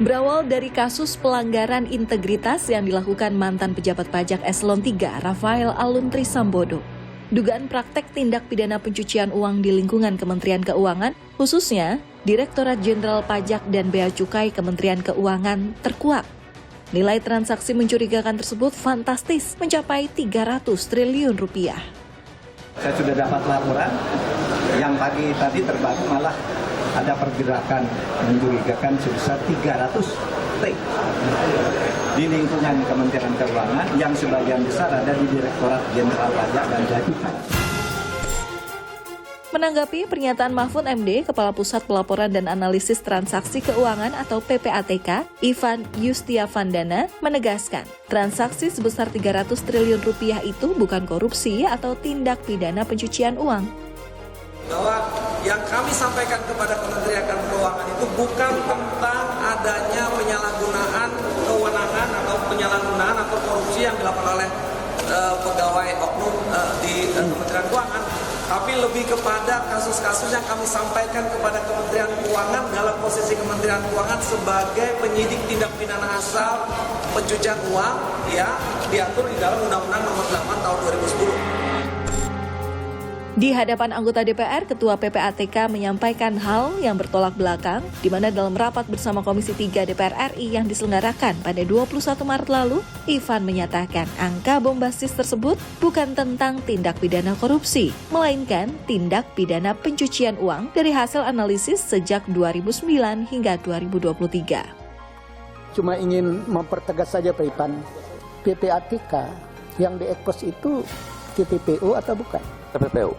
Berawal dari kasus pelanggaran integritas yang dilakukan mantan pejabat pajak Eselon 3 Rafael Aluntri Sambodo. Dugaan praktek tindak pidana pencucian uang di lingkungan Kementerian Keuangan, khususnya Direktorat Jenderal Pajak dan Bea Cukai Kementerian Keuangan terkuak. Nilai transaksi mencurigakan tersebut fantastis, mencapai 300 triliun rupiah. Saya sudah dapat laporan, yang pagi tadi terbaru malah ada pergerakan mencurigakan sebesar 300 T di lingkungan Kementerian Keuangan yang sebagian besar ada di Direktorat Jenderal Pajak dan Bea Cukai. Menanggapi pernyataan Mahfud MD, Kepala Pusat Pelaporan dan Analisis Transaksi Keuangan atau PPATK, Ivan Yustiavandana, menegaskan transaksi sebesar 300 triliun rupiah itu bukan korupsi atau tindak pidana pencucian uang. Bahwa yang kami sampaikan kepada Kementerian Keuangan itu bukan tentang adanya penyalahgunaan kewenangan atau penyalahgunaan atau korupsi yang dilakukan oleh pegawai oknum di Kementerian Keuangan, tapi lebih kepada kasus-kasus yang kami sampaikan kepada Kementerian Keuangan dalam posisi Kementerian Keuangan sebagai penyidik tindak pidana asal pencucian uang ya diatur di dalam Undang-Undang Nomor 8 Tahun 2010. Di hadapan anggota DPR, Ketua PPATK menyampaikan hal yang bertolak belakang, di mana dalam rapat bersama Komisi 3 DPR RI yang diselenggarakan pada 21 Maret lalu, Ivan menyatakan angka bombastis tersebut bukan tentang tindak pidana korupsi, melainkan tindak pidana pencucian uang dari hasil analisis sejak 2009 hingga 2023. Cuma ingin mempertegas saja Pak Ivan, PPATK yang diekspos itu TPPU atau bukan? TPPU,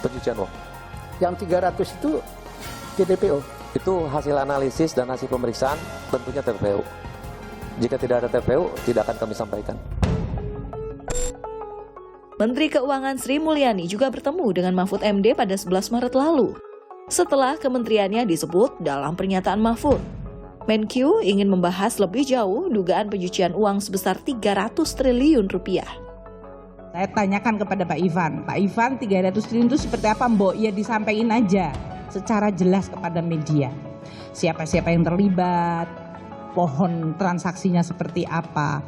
pencucian uang. Yang 300 itu TPPU? Itu hasil analisis dan hasil pemeriksaan tentunya TPPU. Jika tidak ada TPPU, tidak akan kami sampaikan. Menteri Keuangan Sri Mulyani juga bertemu dengan Mahfud MD pada 11 Maret lalu. Setelah kementeriannya disebut dalam pernyataan Mahfud, Menkyu ingin membahas lebih jauh dugaan pencucian uang sebesar 300 triliun rupiah. Saya tanyakan kepada Pak Ivan 300 triliun itu seperti apa Mbok? Ya disampaikan aja secara jelas kepada media. Siapa-siapa yang terlibat, pohon transaksinya seperti apa,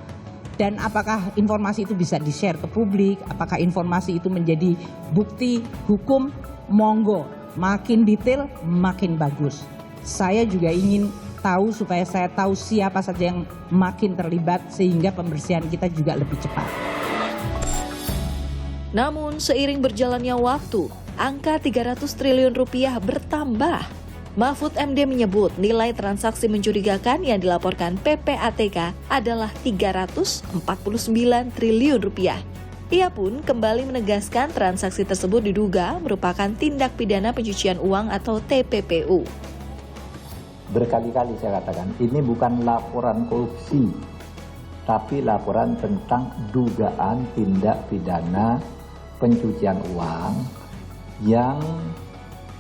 dan apakah informasi itu bisa di-share ke publik, apakah informasi itu menjadi bukti hukum, monggo. Makin detail, makin bagus. Saya juga ingin tahu supaya saya tahu siapa saja yang makin terlibat sehingga pembersihan kita juga lebih cepat. Namun, seiring berjalannya waktu, angka 300 triliun rupiah bertambah. Mahfud MD menyebut nilai transaksi mencurigakan yang dilaporkan PPATK adalah 349 triliun rupiah. Ia pun kembali menegaskan transaksi tersebut diduga merupakan tindak pidana pencucian uang atau TPPU. Berkali-kali saya katakan, ini bukan laporan korupsi, tapi laporan tentang dugaan tindak pidana pencucian uang yang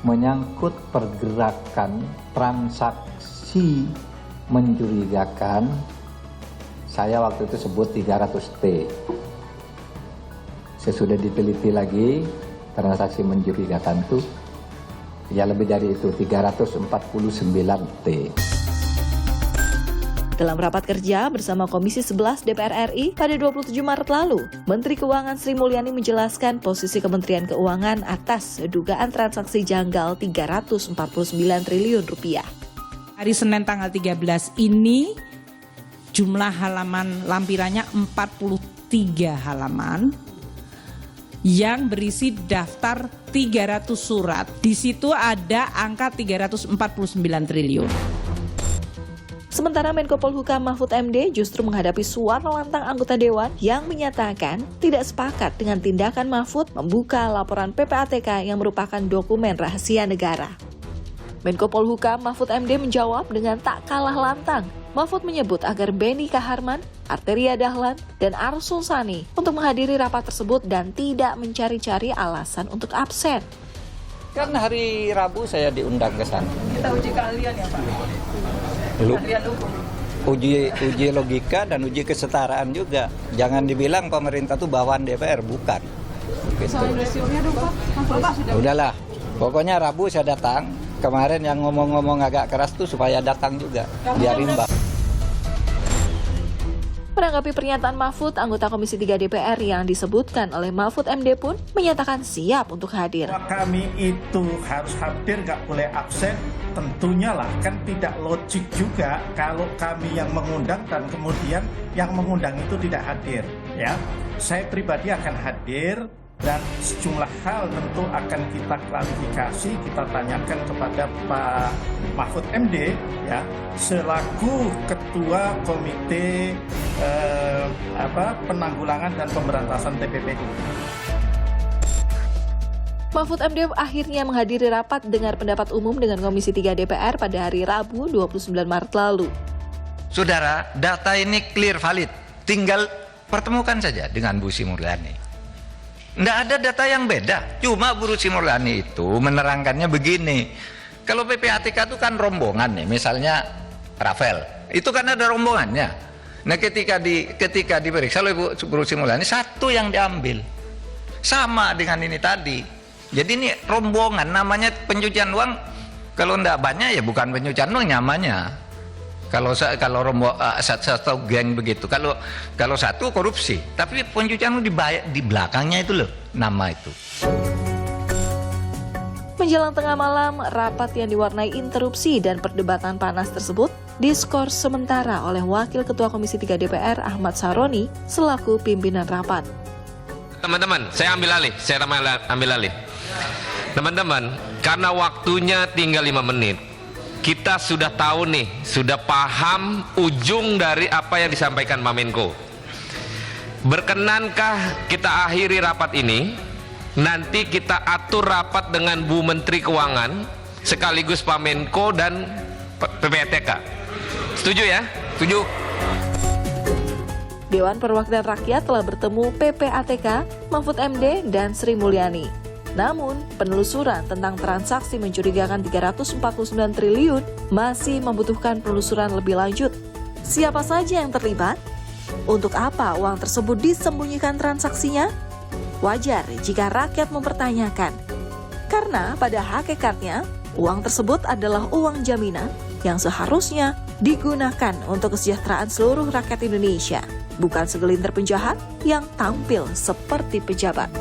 menyangkut pergerakan transaksi mencurigakan. Saya waktu itu sebut 300 T. Sesudah diteliti lagi transaksi mencurigakan itu ya lebih dari itu, 349 T. Dalam rapat kerja bersama Komisi 11 DPR RI pada 27 Maret lalu, Menteri Keuangan Sri Mulyani menjelaskan posisi Kementerian Keuangan atas dugaan transaksi janggal 349 triliun rupiah. Hari Senin tanggal 13 ini jumlah halaman lampirannya 43 halaman yang berisi daftar 300 surat. Di situ ada angka 349 triliun. Sementara Menko Polhukam Mahfud MD justru menghadapi suara lantang anggota Dewan yang menyatakan tidak sepakat dengan tindakan Mahfud membuka laporan PPATK yang merupakan dokumen rahasia negara. Menko Polhukam Mahfud MD menjawab dengan tak kalah lantang. Mahfud menyebut agar Beni Kaharman, Arteria Dahlan, dan Arsul Sani untuk menghadiri rapat tersebut dan tidak mencari-cari alasan untuk absen. Kan hari Rabu saya diundang ke sana. Kita uji keahlian ya Pak? Keahlian hukum. Uji logika dan uji kesetaraan juga. Jangan dibilang pemerintah itu bawahan DPR, bukan. Gitu. Soal resume-nya dong Pak? Bapak sudah... Udahlah, pokoknya Rabu saya datang. Kemarin yang ngomong-ngomong agak keras tuh supaya datang juga, biar imbang. Menanggapi pernyataan Mahfud, anggota Komisi 3 DPR yang disebutkan oleh Mahfud MD pun menyatakan siap untuk hadir. Kami itu harus hadir, nggak boleh absen. Tentunya lah, kan tidak logik juga kalau kami yang mengundang dan kemudian yang mengundang itu tidak hadir. Ya, saya pribadi akan hadir dan sejumlah hal tentu akan kita klarifikasi, kita tanyakan kepada Pak Mahfud MD, ya, selaku Ketua Komite Penanggulangan dan Pemberantasan TPPU. Mahfud MD akhirnya menghadiri rapat dengar pendapat umum dengan Komisi 3 DPR pada hari Rabu 29 Maret lalu. Saudara, data ini clear valid, tinggal pertemukan saja dengan Bu Sri Mulyani. Nggak ada data yang beda, cuma Bu Sri Mulyani itu menerangkannya begini. Kalau PPATK itu kan rombongan nih, misalnya Rafael, itu kan ada rombongannya. Nah ketika diperiksa oleh Bu Sri Mulyani, satu yang diambil. Sama dengan ini tadi. Jadi ini rombongan, namanya pencucian uang. Kalau nggak banyak ya bukan pencucian uang namanya. Kalau satu geng begitu, kalau satu korupsi, tapi pencucian uang di belakangnya itu loh nama itu. Menjelang tengah malam, rapat yang diwarnai interupsi dan perdebatan panas tersebut diskors sementara oleh Wakil Ketua Komisi 3 DPR Ahmad Saroni selaku pimpinan rapat. Teman-teman, saya ambil alih. Teman-teman, karena waktunya tinggal 5 menit, kita sudah tahu nih, sudah paham ujung dari apa yang disampaikan Pak Menko. Berkenankah kita akhiri rapat ini? Nanti kita atur rapat dengan Bu Menteri Keuangan, sekaligus Pak Menko dan PPATK. Setuju ya? Setuju? Dewan Perwakilan Rakyat telah bertemu PPATK, Mahfud MD, dan Sri Mulyani. Namun, penelusuran tentang transaksi mencurigakan 349 triliun masih membutuhkan penelusuran lebih lanjut. Siapa saja yang terlibat? Untuk apa uang tersebut disembunyikan transaksinya? Wajar jika rakyat mempertanyakan. Karena pada hakikatnya, uang tersebut adalah uang jaminan yang seharusnya digunakan untuk kesejahteraan seluruh rakyat Indonesia, bukan segelintir penjahat yang tampil seperti pejabat.